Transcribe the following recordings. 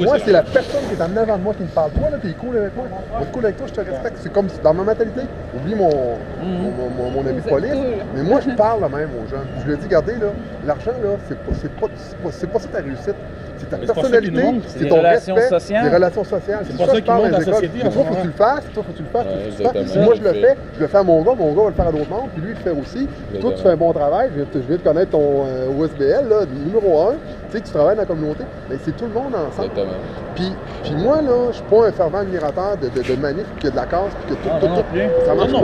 Moi, c'est la personne qui est en avant de moi qui me parle. Toi, là, t'es cool avec moi. Moi, t'es cool avec toi, je te respecte. C'est comme dans ma mentalité. Oublie mon ami de police. Mais moi, je parle là même aux gens. Je lui ai dit, regardez, là, l'argent, là, c'est pas ça ta réussite. C'est ta personnalité, c'est ton respect, les relations sociales. C'est pour ça qu'il monte dans la société. Toi, faut que tu le fasses, toi, faut que tu le fasses. Si moi, je le fais à mon gars va le faire à d'autres membres, puis lui, il le fait aussi. Toi, tu fais un bon travail. Je viens de connaître ton OSBL, là, numéro 1. Tu sais que tu travailles dans la communauté. Mais c'est tout le monde ensemble. Puis moi, là, je suis pas un fervent admirateur de manif, que de la casse, puis que tout. Ça marche pas,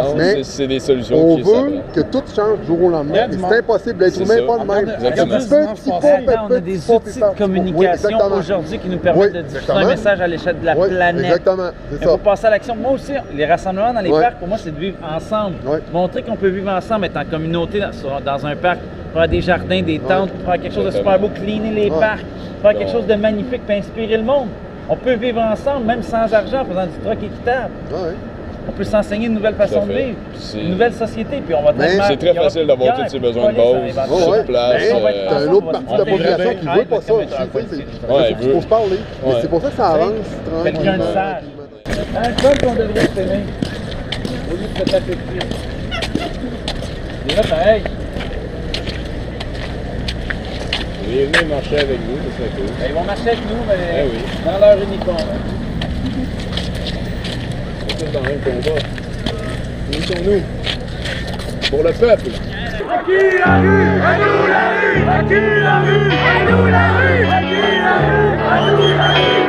ça. Mais c'est des solutions on veut que tout change du jour au lendemain. C'est impossible. L'être humain n'est pas de même. On a des outils de communication aujourd'hui qui nous permettent de diffuser un message à l'échelle de la planète. Exactement. Il faut passer à l'action. Moi aussi, les rassemblements dans les parcs, pour moi, c'est de vivre ensemble. Montrer qu'on peut vivre ensemble, être en communauté dans un parc, faire des jardins, des tentes, faire quelque chose de super beau, cleaner les parcs, faire quelque chose de magnifique, puis inspirer le monde. On peut vivre ensemble, même sans argent, en faisant du troc équitable. On peut s'enseigner une nouvelle façon de vivre, une nouvelle société, puis on va c'est très facile d'avoir tous ces besoins de base sur place. T'as une autre partie de la population qui veut pas ça aussi. Il faut se parler. Mais c'est pour ça que ça avance tranquillement. Quelqu'un de sage. Un club qu'on devrait s'aimer, au lieu de se taper dessus. Et là, pareil. Vous allez venir marcher avec nous, c'est ça cool. Ils vont marcher avec nous, mais dans leur uniforme. On est tous dans le même combat. Unissons-nous. Pour le peuple. À qui la rue? À nous la rue! À qui la rue? À nous la rue! À qui la rue? À nous la rue!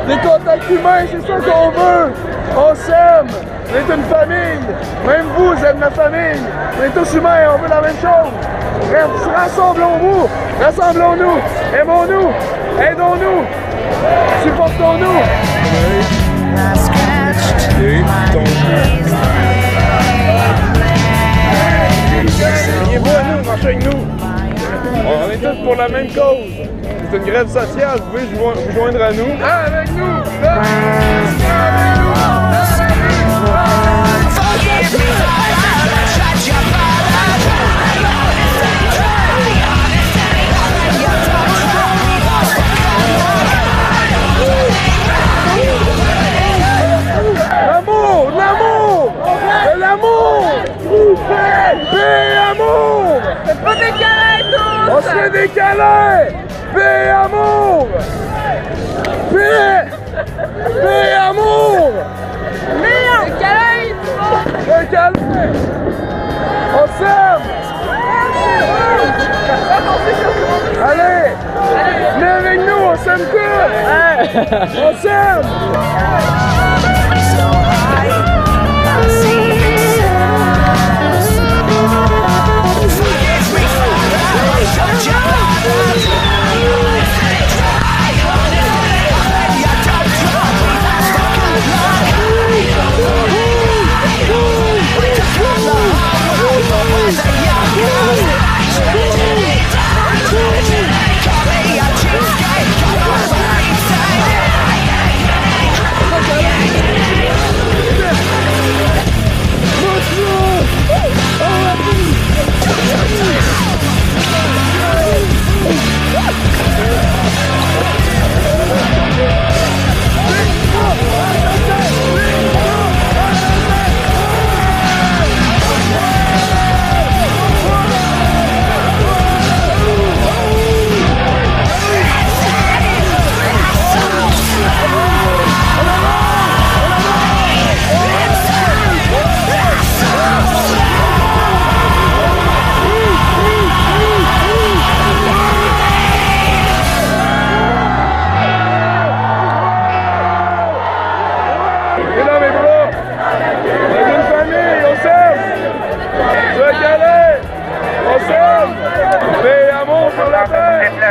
Des contacts humains, c'est ça qu'on veut. On s'aime. On est une famille. Même vous êtes ma famille. On est tous humains, on veut la même chose. Rassemblons-nous. Rassemblons-nous. Aimons-nous. Aidons-nous. Supportons-nous. Liez-vous à nous, marchez avec nous. On est tous pour la même cause. C'est une grève sociale, vous pouvez vous joindre à nous. Avec nous! L'amour! L'amour! De l'amour! Paix et amour! C'est pas des câlins tous! On se fait des câlins! Paix et amour! Paix! Paix et amour! Des câlins, tout Un câlin! On s'aime! Allez! Venez avec nous, on s'aime tous! On s'aime!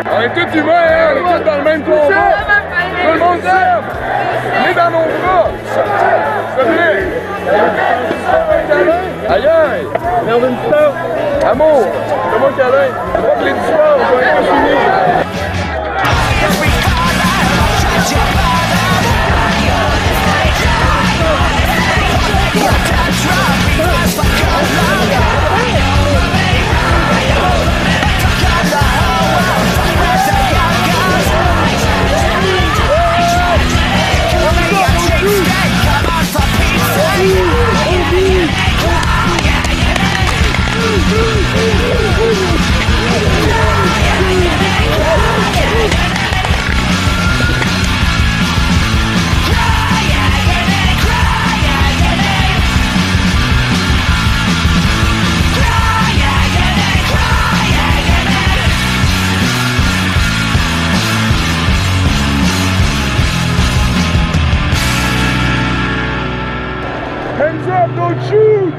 On est tous humains, hein? On est tous dans le même combat. Tout le monde s'aime. On est dans nos bras. S'il te plaît. Aïe aïe. Merde une petite amour. Fais-moi un câlin. Pas que les histoires vont être finies. have, don't shoot!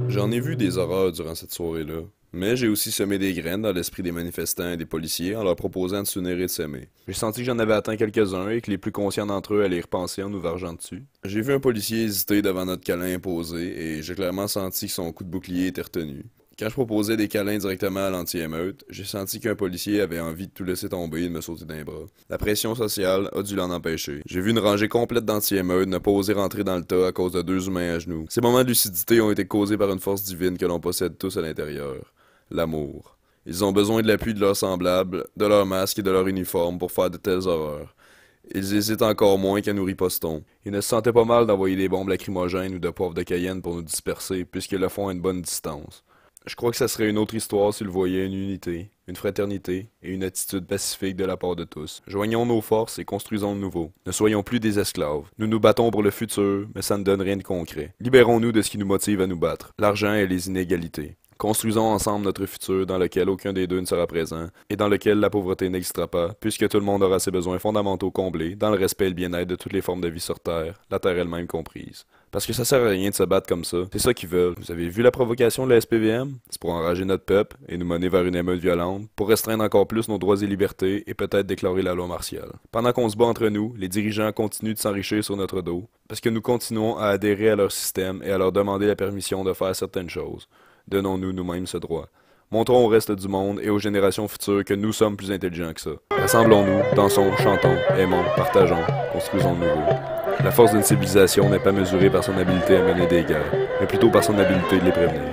J'en ai vu des horreurs durant cette soirée-là, mais j'ai aussi semé des graines dans l'esprit des manifestants et des policiers en leur proposant de s'unir et de s'aimer. J'ai senti que j'en avais atteint quelques-uns et que les plus conscients d'entre eux allaient y repenser en nous vergeant dessus. J'ai vu un policier hésiter devant notre câlin imposé et j'ai clairement senti que son coup de bouclier était retenu. Quand je proposais des câlins directement à l'anti-émeute, j'ai senti qu'un policier avait envie de tout laisser tomber et de me sauter d'un bras. La pression sociale a dû l'en empêcher. J'ai vu une rangée complète d'anti-émeutes ne pas oser rentrer dans le tas à cause de 2 humains à genoux. Ces moments de lucidité ont été causés par une force divine que l'on possède tous à l'intérieur. L'amour. Ils ont besoin de l'appui de leurs semblables, de leurs masques et de leur uniforme pour faire de telles horreurs. Ils hésitent encore moins qu'à nous ripostons. Ils ne se sentaient pas mal d'envoyer des bombes lacrymogènes ou de poivre de Cayenne pour nous disperser, puisqu'ils le font à une bonne distance. Je crois que ça serait une autre histoire s'ils voyaient une unité, une fraternité et une attitude pacifique de la part de tous. Joignons nos forces et construisons le nouveau. Ne soyons plus des esclaves. Nous nous battons pour le futur, mais ça ne donne rien de concret. Libérons-nous de ce qui nous motive à nous battre, l'argent et les inégalités. Construisons ensemble notre futur dans lequel aucun des deux ne sera présent et dans lequel la pauvreté n'existera pas, puisque tout le monde aura ses besoins fondamentaux comblés, dans le respect et le bien-être de toutes les formes de vie sur Terre, la Terre elle-même comprise. Parce que ça sert à rien de se battre comme ça. C'est ça qu'ils veulent. Vous avez vu la provocation de la SPVM? C'est pour enrager notre peuple et nous mener vers une émeute violente, pour restreindre encore plus nos droits et libertés et peut-être déclarer la loi martiale. Pendant qu'on se bat entre nous, les dirigeants continuent de s'enrichir sur notre dos, parce que nous continuons à adhérer à leur système et à leur demander la permission de faire certaines choses. Donnons-nous nous-mêmes ce droit. Montrons au reste du monde et aux générations futures que nous sommes plus intelligents que ça. Rassemblons-nous, dansons, chantons, aimons, partageons, construisons le nouveau. La force d'une civilisation n'est pas mesurée par son habileté à mener des guerres, mais plutôt par son habileté de les prévenir.